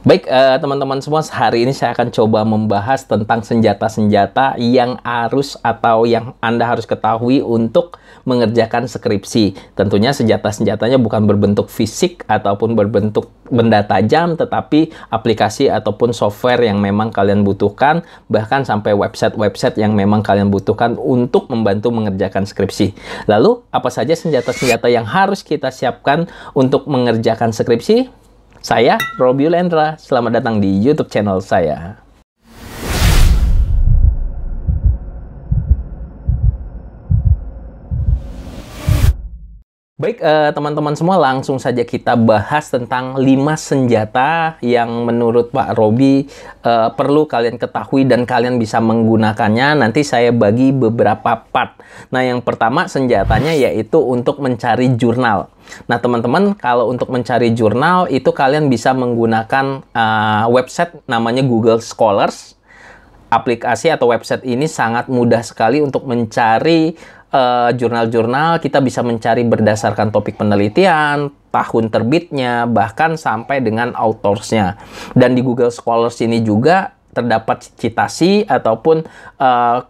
Baik, teman-teman semua, hari ini saya akan coba membahas tentang senjata-senjata yang harus atau yang Anda harus ketahui untuk mengerjakan skripsi. Tentunya senjata-senjatanya bukan berbentuk fisik ataupun berbentuk benda tajam, tetapi aplikasi ataupun software yang memang kalian butuhkan, bahkan sampai website-website yang memang kalian butuhkan untuk membantu mengerjakan skripsi. Lalu, apa saja senjata-senjata yang harus kita siapkan untuk mengerjakan skripsi? Saya, Roby Yulendra. Selamat datang di YouTube channel saya. Baik, teman-teman semua, langsung saja kita bahas tentang 5 senjata yang menurut Pak Roby perlu kalian ketahui dan kalian bisa menggunakannya. Nanti saya bagi beberapa part. Nah, yang pertama senjatanya yaitu untuk mencari jurnal. Nah, teman-teman, kalau untuk mencari jurnal itu kalian bisa menggunakan website namanya Google Scholars. Aplikasi atau website ini sangat mudah sekali untuk mencari jurnal-jurnal. Kita bisa mencari berdasarkan topik penelitian, tahun terbitnya, bahkan sampai dengan autorsnya. Dan di Google Scholars ini juga terdapat citasi ataupun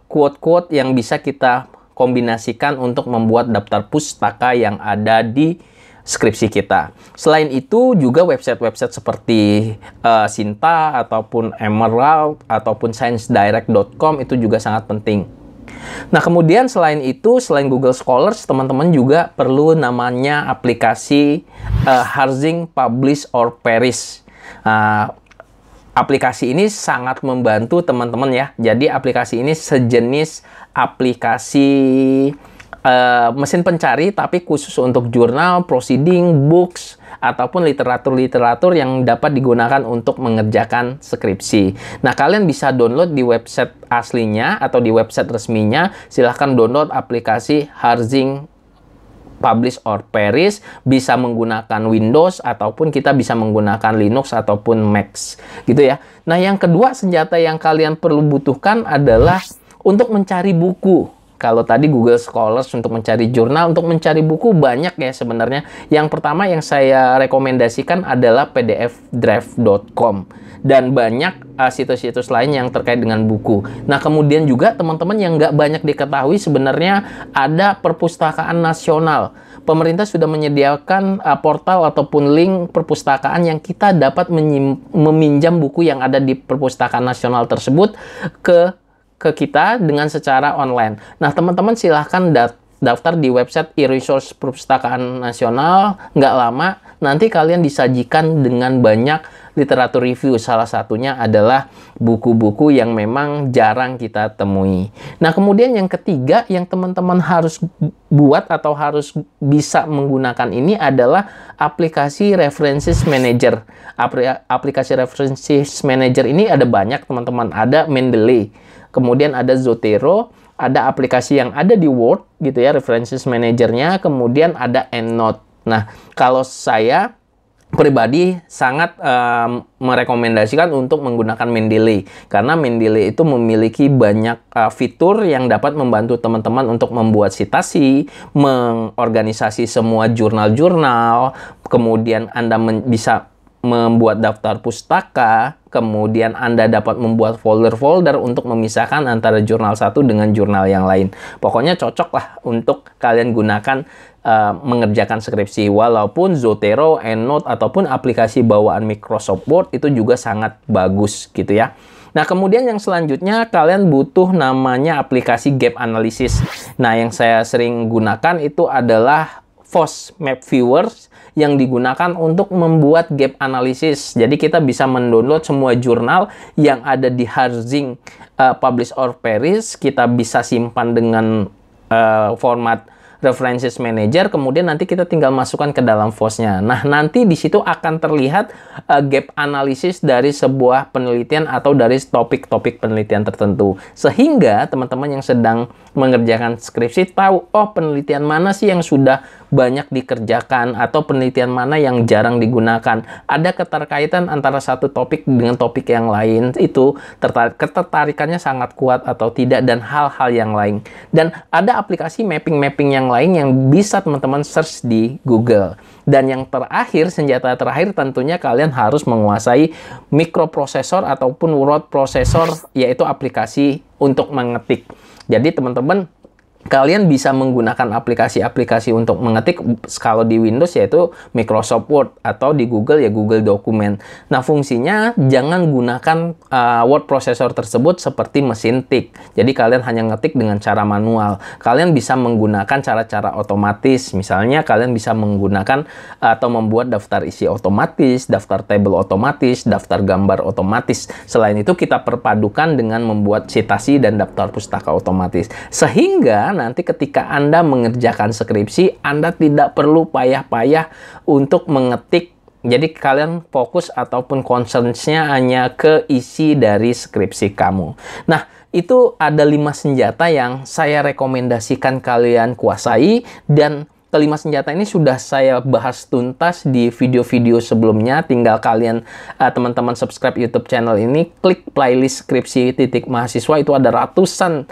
quote-quote yang bisa kita kombinasikan untuk membuat daftar pustaka yang ada di skripsi kita. Selain itu juga website-website seperti Sinta ataupun Emerald ataupun ScienceDirect.com itu juga sangat penting. Nah, kemudian selain itu, selain Google Scholars, teman-teman juga perlu namanya aplikasi Hazing, Publish, or Perish. Aplikasi ini sangat membantu teman-teman ya. Jadi aplikasi ini sejenis aplikasi mesin pencari tapi khusus untuk jurnal, proceeding, books, ataupun literatur-literatur yang dapat digunakan untuk mengerjakan skripsi. Nah, kalian bisa download di website aslinya atau di website resminya. Silahkan download aplikasi Hazing, Publish, or Perish. Bisa menggunakan Windows ataupun kita bisa menggunakan Linux ataupun Mac gitu ya. Nah, yang kedua senjata yang kalian perlu butuhkan adalah untuk mencari buku. Kalau tadi Google Scholars untuk mencari jurnal, untuk mencari buku banyak ya sebenarnya. Yang pertama yang saya rekomendasikan adalah pdfdraft.com. Dan banyak situs-situs lain yang terkait dengan buku. Nah, kemudian juga teman-teman yang nggak banyak diketahui sebenarnya ada perpustakaan nasional. Pemerintah sudah menyediakan portal ataupun link perpustakaan yang kita dapat meminjam buku yang ada di perpustakaan nasional tersebut ke kita dengan secara online. Nah, teman-teman silahkan daftar di website e-resource Perpustakaan Nasional. Nggak lama, nanti kalian disajikan dengan banyak literatur review. Salah satunya adalah buku-buku yang memang jarang kita temui. Nah, kemudian yang ketiga yang teman-teman harus buat atau harus bisa menggunakan ini adalah aplikasi References Manager. Aplikasi References Manager ini ada banyak, teman-teman. Ada Mendeley, kemudian ada Zotero, ada aplikasi yang ada di Word gitu ya, References Manager-nya, kemudian ada EndNote. Nah, kalau saya pribadi sangat merekomendasikan untuk menggunakan Mendeley, karena Mendeley itu memiliki banyak fitur yang dapat membantu teman-teman untuk membuat citasi, mengorganisasi semua jurnal-jurnal, kemudian Anda bisa membuat daftar pustaka, kemudian Anda dapat membuat folder-folder untuk memisahkan antara jurnal satu dengan jurnal yang lain. Pokoknya cocok lah untuk kalian gunakan mengerjakan skripsi. Walaupun Zotero, EndNote, ataupun aplikasi bawaan Microsoft Word itu juga sangat bagus gitu ya. Nah, kemudian yang selanjutnya kalian butuh namanya aplikasi Gap Analysis. Nah, yang saya sering gunakan itu adalah FOSS Map Viewers yang digunakan untuk membuat gap analysis. Jadi kita bisa mendownload semua jurnal yang ada di Hazing, Publish, or Perish. Kita bisa simpan dengan format References Manager, kemudian nanti kita tinggal masukkan ke dalam FOSS-nya. Nah, nanti di situ akan terlihat gap analysis dari sebuah penelitian atau dari topik-topik penelitian tertentu. Sehingga teman-teman yang sedang mengerjakan skripsi tahu, oh penelitian mana sih yang sudah banyak dikerjakan atau penelitian mana yang jarang digunakan. Ada keterkaitan antara satu topik dengan topik yang lain, itu ketertarikannya sangat kuat atau tidak, dan hal-hal yang lain. Dan ada aplikasi mapping-mapping yang yang lain yang bisa teman-teman search di Google. Dan yang terakhir, senjata terakhir tentunya kalian harus menguasai mikroprosesor ataupun word processor, yaitu aplikasi untuk mengetik. Jadi teman-teman, kalian bisa menggunakan aplikasi-aplikasi untuk mengetik kalau di Windows yaitu Microsoft Word atau di Google ya Google Dokumen. Nah, fungsinya jangan gunakan word processor tersebut seperti mesin tik. Jadi kalian hanya ngetik dengan cara manual. Kalian bisa menggunakan cara-cara otomatis. Misalnya kalian bisa menggunakan atau membuat daftar isi otomatis, daftar tabel otomatis, daftar gambar otomatis. Selain itu kita perpadukan dengan membuat citasi dan daftar pustaka otomatis. Sehingga nanti ketika Anda mengerjakan skripsi, Anda tidak perlu payah-payah untuk mengetik. Jadi kalian fokus ataupun concern-nya hanya ke isi dari skripsi kamu. Nah, itu ada 5 senjata yang saya rekomendasikan kalian kuasai, dan kelima senjata ini sudah saya bahas tuntas di video-video sebelumnya. Tinggal kalian teman-teman subscribe YouTube channel ini, klik playlist skripsi titik mahasiswa, itu ada ratusan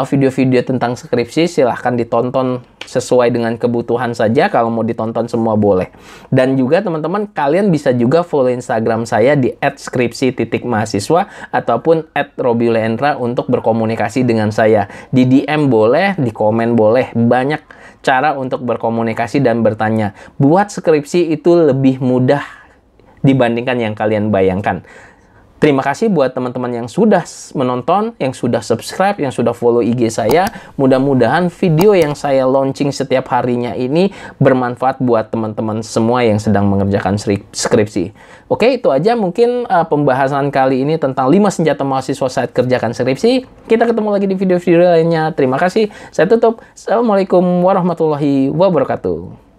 video-video tentang skripsi. Silahkan ditonton sesuai dengan kebutuhan saja. Kalau mau ditonton semua boleh. Dan juga teman-teman, kalian bisa juga follow Instagram saya di @skripsi.mahasiswa ataupun @robiulendra untuk berkomunikasi dengan saya. Di DM boleh, di komen boleh. Banyak cara untuk berkomunikasi dan bertanya. Buat skripsi itu lebih mudah dibandingkan yang kalian bayangkan. Terima kasih buat teman-teman yang sudah menonton, yang sudah subscribe, yang sudah follow IG saya. Mudah-mudahan video yang saya launching setiap harinya ini bermanfaat buat teman-teman semua yang sedang mengerjakan skripsi. Oke, itu aja mungkin pembahasan kali ini tentang 5 senjata mahasiswa saat kerjakan skripsi. Kita ketemu lagi di video-video lainnya. Terima kasih. Saya tutup. Assalamualaikum warahmatullahi wabarakatuh.